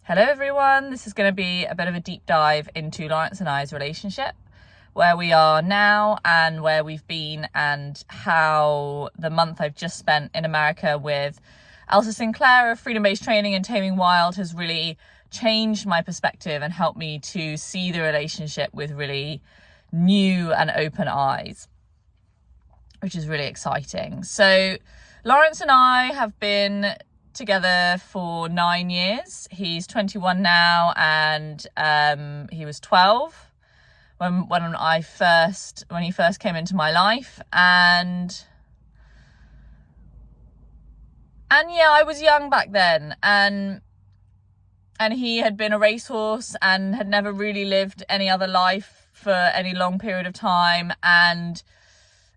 Hello everyone, this is going to be a bit of a deep dive into Lawrence and I's relationship, where we are now and where we've been, and how the month I've just spent in America with Elsa Sinclair of freedom-based training and taming wild has really changed my perspective and helped me to see the relationship with really new and open eyes, which is really exciting. So Lawrence and I have been together for 9 years. He's 21 now, and he was 12 when he first came into my life, and yeah, I was young back then, and he had been a racehorse and had never really lived any other life for any long period of time, and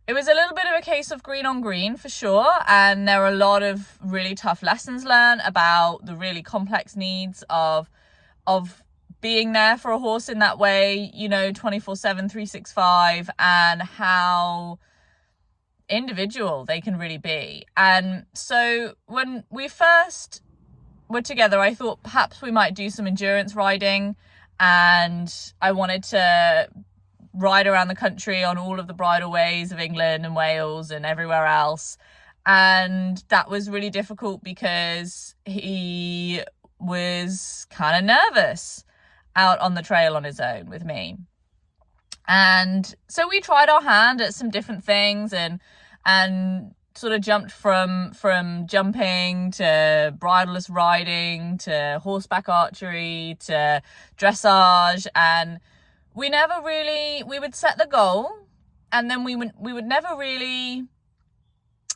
it was a little bit of a case of green on green for sure, and there were a lot of really tough lessons learned about the really complex needs of being there for a horse in that way, 24/7, 365, and how individual they can really be. And so when we first were together, I thought perhaps we might do some endurance riding, and I wanted to ride around the country on all of the bridleways of England and Wales and everywhere else. And that was really difficult because he was kind of nervous out on the trail on his own with me. And so we tried our hand at some different things and sort of jumped from jumping to bridleless riding to horseback archery to dressage, and we would set the goal, and then we would never really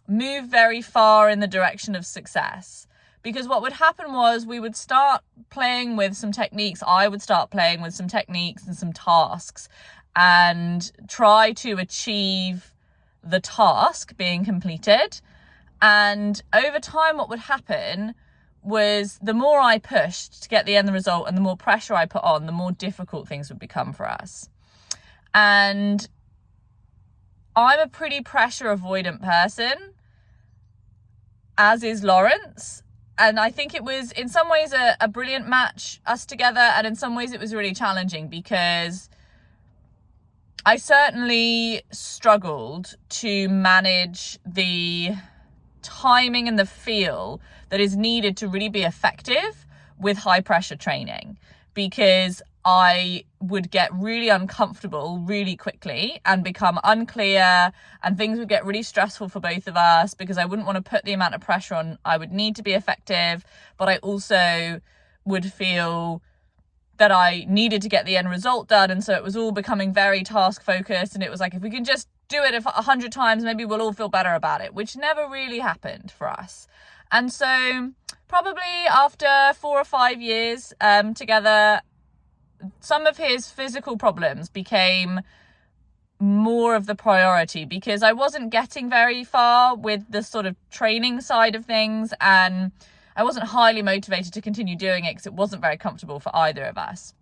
move very far in the direction of success, because what would happen was we would start playing with some techniques. I would start playing with some techniques and some tasks and try to achieve the task being completed. And over time, what would happen was the more I pushed to get the end result and the more pressure I put on, the more difficult things would become for us. And I'm a pretty pressure avoidant person, as is Lawrence. And I think it was in some ways a brilliant match, us together. And in some ways it was really challenging, because I certainly struggled to manage the timing and the feel that is needed to really be effective with high pressure training, because I would get really uncomfortable really quickly and become unclear, and things would get really stressful for both of us, because I wouldn't want to put the amount of pressure on I would need to be effective, but I also would feel that I needed to get the end result done. And so it was all becoming very task focused, and it was like, if we can just do it 100 times, maybe we'll all feel better about it, which never really happened for us. And so probably after 4 or 5 years together, some of his physical problems became more of the priority, because I wasn't getting very far with the sort of training side of things, and I wasn't highly motivated to continue doing it because it wasn't very comfortable for either of us.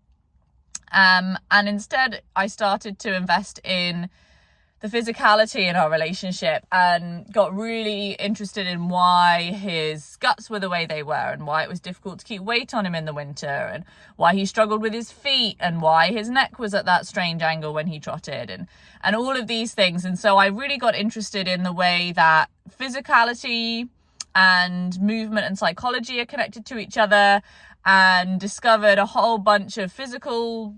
And instead, I started to invest in the physicality in our relationship, and got really interested in why his guts were the way they were, and why it was difficult to keep weight on him in the winter, and why he struggled with his feet, and why his neck was at that strange angle when he trotted, and all of these things. And so I really got interested in the way that physicality and movement and psychology are connected to each other, and discovered a whole bunch of physical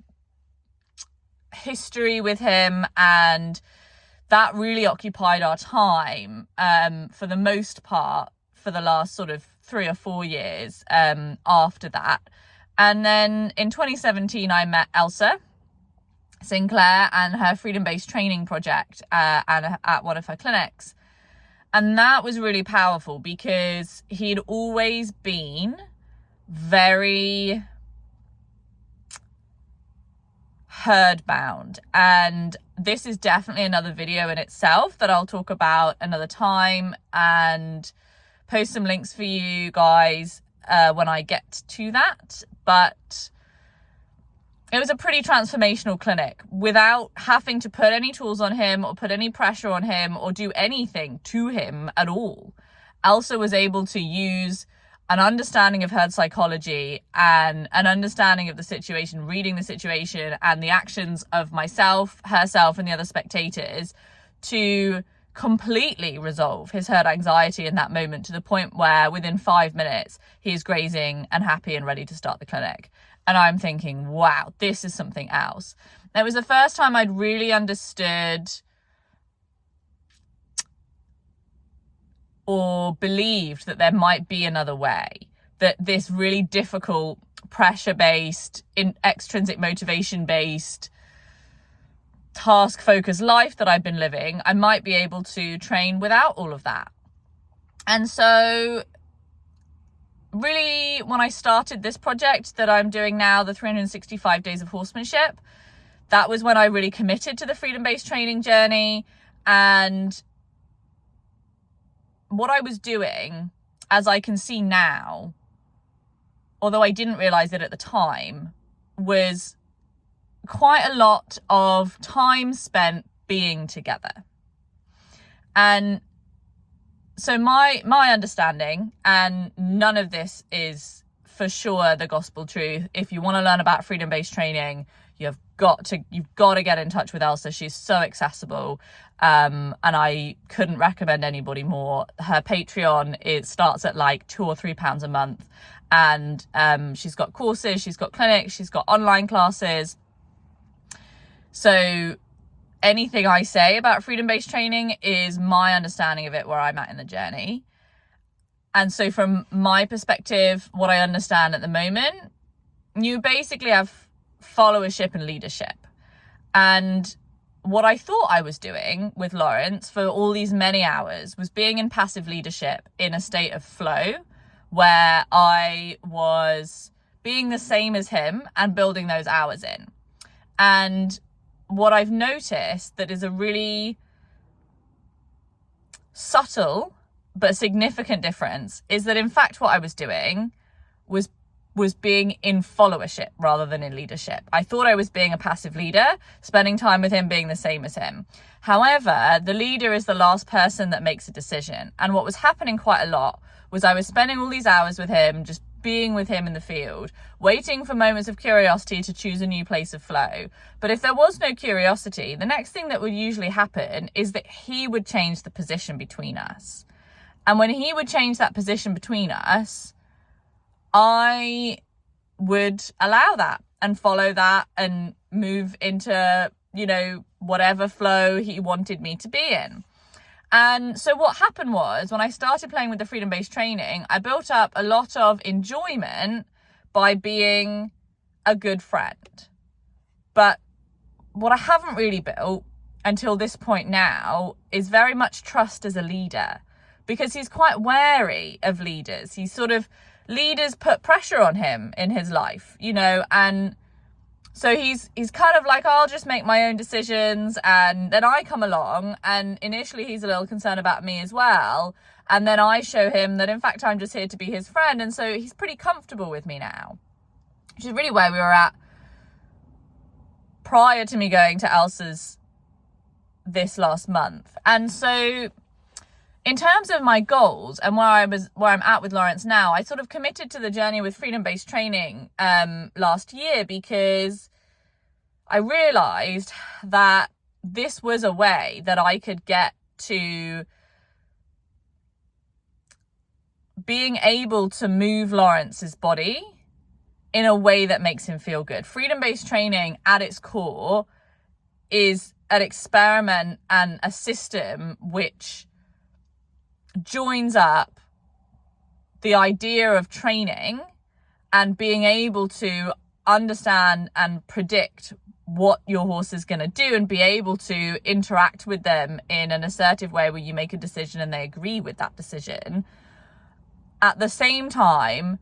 history with him, and that really occupied our time for the most part for the last sort of 3 or 4 years after that. And then in 2017, I met Elsa Sinclair and her freedom-based training project and at one of her clinics. And that was really powerful, because he'd always been very herd bound, and this is definitely another video in itself that I'll talk about another time and post some links for you guys when I get to that. But it was a pretty transformational clinic without having to put any tools on him or put any pressure on him or do anything to him at all. Elsa was able to use an understanding of herd psychology and an understanding of the situation, reading the situation and the actions of myself, herself, and the other spectators to completely resolve his herd anxiety in that moment, to the point where within 5 minutes he's grazing and happy and ready to start the clinic. And I'm thinking, wow, this is something else. It was the first time I'd really understood or believed that there might be another way, that this really difficult, pressure-based, extrinsic motivation-based, task-focused life that I've been living, I might be able to train without all of that. And so really, when I started this project that I'm doing now, the 365 Days of Horsemanship, that was when I really committed to the freedom-based training journey. And what I was doing, as I can see now, although I didn't realize it at the time, was quite a lot of time spent being together. And so my understanding, and none of this is for sure the gospel truth, if you want to learn about freedom-based training, you've got to get in touch with Elsa. She's so accessible, and I couldn't recommend anybody more. Her Patreon, it starts at like £2 or £3 a month, and she's got courses, she's got clinics, she's got online classes. So anything I say about freedom-based training is my understanding of it, where I'm at in the journey. And so from my perspective, what I understand at the moment, you basically have followership and leadership. And what I thought I was doing with Lawrence for all these many hours was being in passive leadership in a state of flow, where I was being the same as him and building those hours in. And what I've noticed that is a really subtle but significant difference is that, in fact, what I was doing was being in followership rather than in leadership. I thought I was being a passive leader, spending time with him, being the same as him. However, the leader is the last person that makes a decision. And what was happening quite a lot was I was spending all these hours with him, just being with him in the field, waiting for moments of curiosity to choose a new place of flow. But if there was no curiosity, the next thing that would usually happen is that he would change the position between us. And when he would change that position between us, I would allow that and follow that and move into, whatever flow he wanted me to be in. And so what happened was, when I started playing with the freedom-based training, I built up a lot of enjoyment by being a good friend. But what I haven't really built until this point now is very much trust as a leader, because he's quite wary of leaders. Leaders put pressure on him in his life, and so he's kind of like, I'll just make my own decisions. And then I come along, and initially he's a little concerned about me as well. And then I show him that, in fact, I'm just here to be his friend. And so he's pretty comfortable with me now, which is really where we were at prior to me going to Elsa's this last month. And so in terms of my goals and where I'm at with Lawrence now, I sort of committed to the journey with freedom-based training last year, because I realized that this was a way that I could get to being able to move Lawrence's body in a way that makes him feel good. Freedom-based training at its core is an experiment and a system which joins up the idea of training and being able to understand and predict what your horse is going to do and be able to interact with them in an assertive way where you make a decision and they agree with that decision, at the same time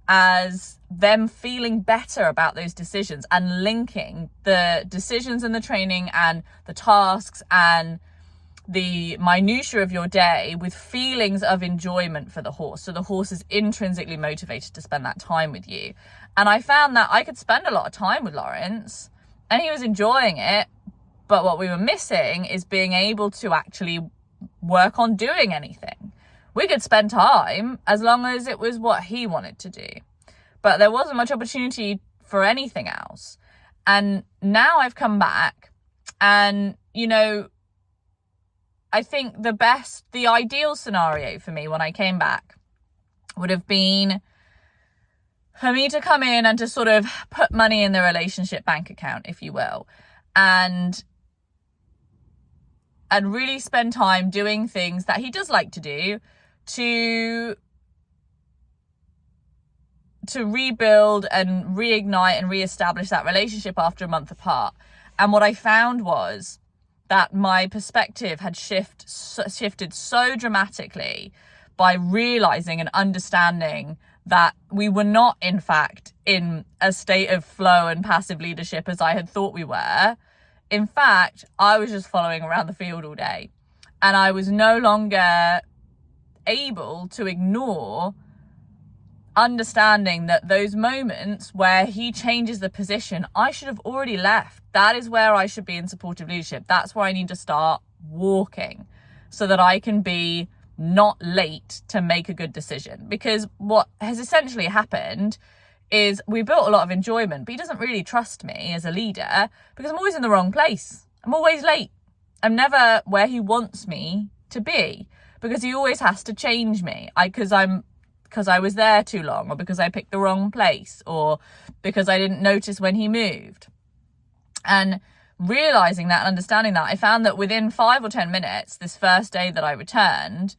as them feeling better about those decisions, and linking the decisions and the training and the tasks and the minutiae of your day with feelings of enjoyment for the horse. So the horse is intrinsically motivated to spend that time with you. And I found that I could spend a lot of time with Lawrence and he was enjoying it. But what we were missing is being able to actually work on doing anything. We could spend time as long as it was what he wanted to do. But there wasn't much opportunity for anything else. And now I've come back and, you know, I think the ideal scenario for me when I came back would have been for me to come in and to sort of put money in the relationship bank account, if you will, and really spend time doing things that he does like to do to rebuild and reignite and reestablish that relationship after a month apart. And what I found was that my perspective had shifted so dramatically by realizing and understanding that we were not, in fact, in a state of flow and passive leadership as I had thought we were. In fact, I was just following around the field all day, and I was no longer able to ignore understanding that those moments where he changes the position, I should have already left. That is where I should be in supportive leadership. That's where I need to start walking so that I can be not late to make a good decision. Because what has essentially happened is we built a lot of enjoyment, but he doesn't really trust me as a leader because I'm always in the wrong place. I'm always late. I'm never where he wants me to be because he always has to change me. Because I was there too long, or because I picked the wrong place, or because I didn't notice when he moved. And realizing that and understanding that, I found that within 5 or 10 minutes, this first day that I returned,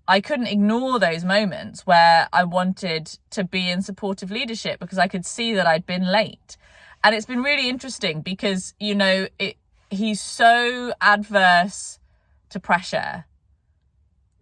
I couldn't ignore those moments where I wanted to be in supportive leadership because I could see that I'd been late. And it's been really interesting because, you know, he's so adverse to pressure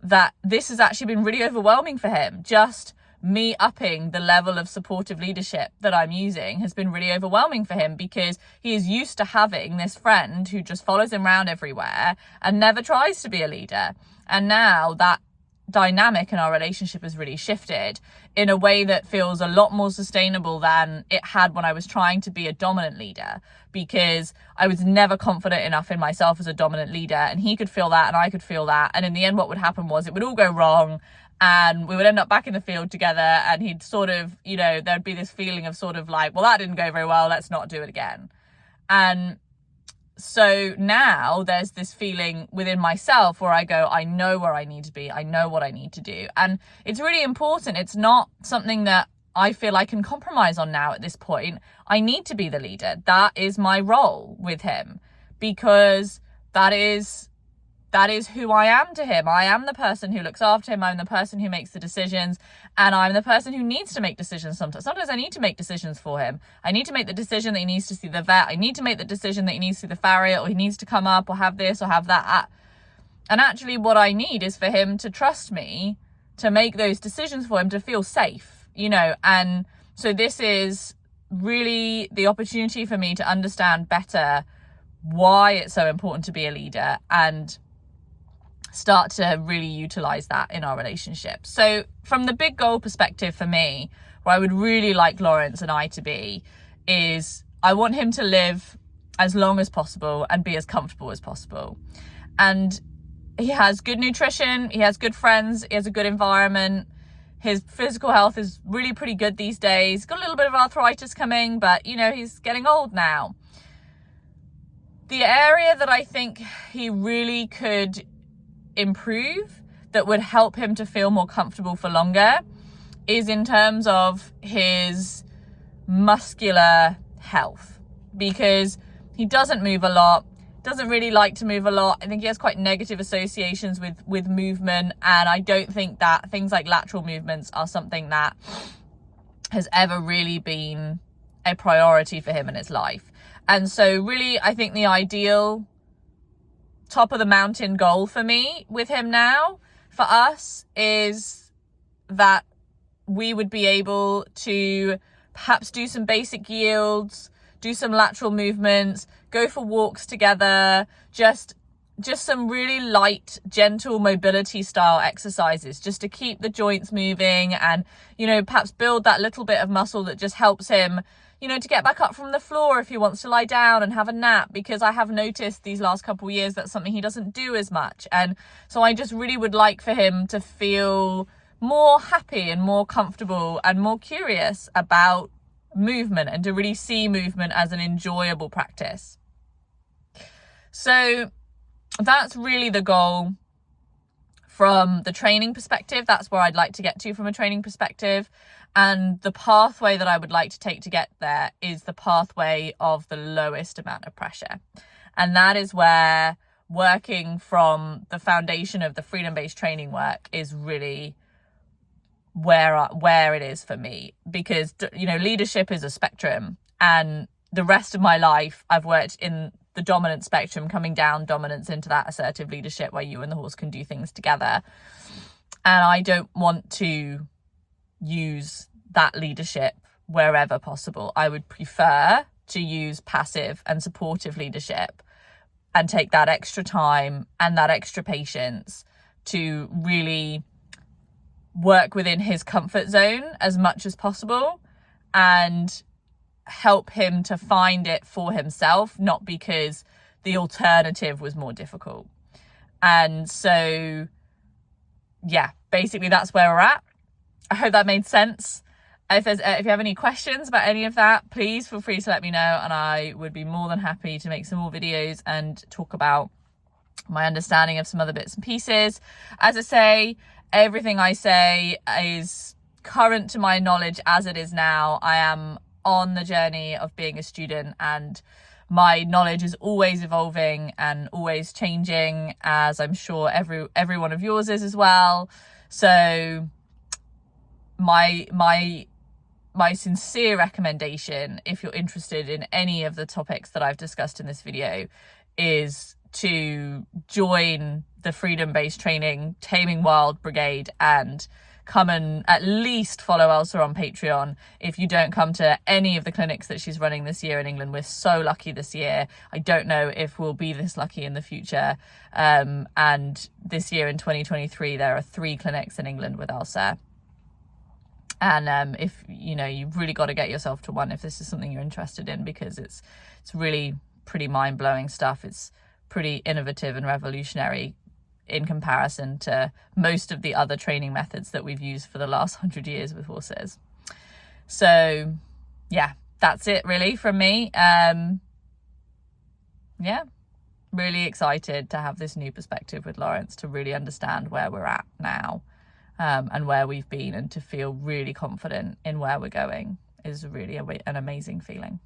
that this has actually been really overwhelming for him. Just me upping the level of supportive leadership that I'm using has been really overwhelming for him because he is used to having this friend who just follows him around everywhere and never tries to be a leader. And now that dynamic in our relationship has really shifted in a way that feels a lot more sustainable than it had when I was trying to be a dominant leader, because I was never confident enough in myself as a dominant leader, and he could feel that and I could feel that, and in the end what would happen was it would all go wrong and we would end up back in the field together, and he'd sort of, you know, there'd be this feeling of sort of like, well, that didn't go very well, let's not do it again. And so now there's this feeling within myself where I go, I know where I need to be. I know what I need to do. And it's really important. It's not something that I feel I can compromise on now at this point. I need to be the leader. That is my role with him, because that is who I am to him. I am the person who looks after him. I'm the person who makes the decisions, and I'm the person who needs to make decisions sometimes. Sometimes I need to make decisions for him. I need to make the decision that he needs to see the vet. I need to make the decision that he needs to see the farrier, or he needs to come up or have this or have that. And actually what I need is for him to trust me to make those decisions for him, to feel safe, you know. And so this is really the opportunity for me to understand better why it's so important to be a leader and start to really utilize that in our relationship. So from the big goal perspective for me, where I would really like Lawrence and I to be, is I want him to live as long as possible and be as comfortable as possible. And he has good nutrition, he has good friends, he has a good environment. His physical health is really pretty good these days. Got a little bit of arthritis coming, but you know, he's getting old now. The area that I think he really could improve that would help him to feel more comfortable for longer is in terms of his muscular health, because he doesn't move a lot, doesn't really like to move a lot. I think he has quite negative associations with movement, and I don't think that things like lateral movements are something that has ever really been a priority for him in his life. And so really I think the ideal top of the mountain goal for me with him now, for us, is that we would be able to perhaps do some basic yields, do some lateral movements, go for walks together, just some really light, gentle mobility style exercises just to keep the joints moving and, you know, perhaps build that little bit of muscle that just helps him, you know, to get back up from the floor if he wants to lie down and have a nap, because I have noticed these last couple of years that's something he doesn't do as much. And so I just really would like for him to feel more happy and more comfortable and more curious about movement, and to really see movement as an enjoyable practice. So that's really the goal from the training perspective. That's where I'd like to get to from a training perspective. And the pathway that I would like to take to get there is the pathway of the lowest amount of pressure. And that is where working from the foundation of the freedom-based training work is really where it is for me. Because, you know, leadership is a spectrum, and the rest of my life I've worked in the dominant spectrum, coming down dominance into that assertive leadership where you and the horse can do things together. And I don't want to use that leadership wherever possible. I would prefer to use passive and supportive leadership and take that extra time and that extra patience to really work within his comfort zone as much as possible and help him to find it for himself, not because the alternative was more difficult. And so, yeah, basically that's where we're at. I hope that made sense. If you have any questions about any of that, please feel free to let me know, and I would be more than happy to make some more videos and talk about my understanding of some other bits and pieces. As I say, everything I say is current to my knowledge as it is now. I am on the journey of being a student, and my knowledge is always evolving and always changing, as I'm sure every one of yours is as well. So my sincere recommendation, if you're interested in any of the topics that I've discussed in this video, is to join the freedom-based training Taming Wild Brigade and come and at least follow Elsa on Patreon. If you don't come to any of the clinics that she's running this year in England, we're so lucky this year. I don't know if we'll be this lucky in the future. And this year in 2023, there are 3 clinics in England with Elsa. And if, you know, you've really got to get yourself to one if this is something you're interested in, because it's really pretty mind-blowing stuff. It's pretty innovative and revolutionary in comparison to most of the other training methods that we've used for the last 100 years with horses. So yeah, that's it really from me. Yeah, really excited to have this new perspective with Lawrence, to really understand where we're at now, and where we've been, and to feel really confident in where we're going is really an amazing feeling.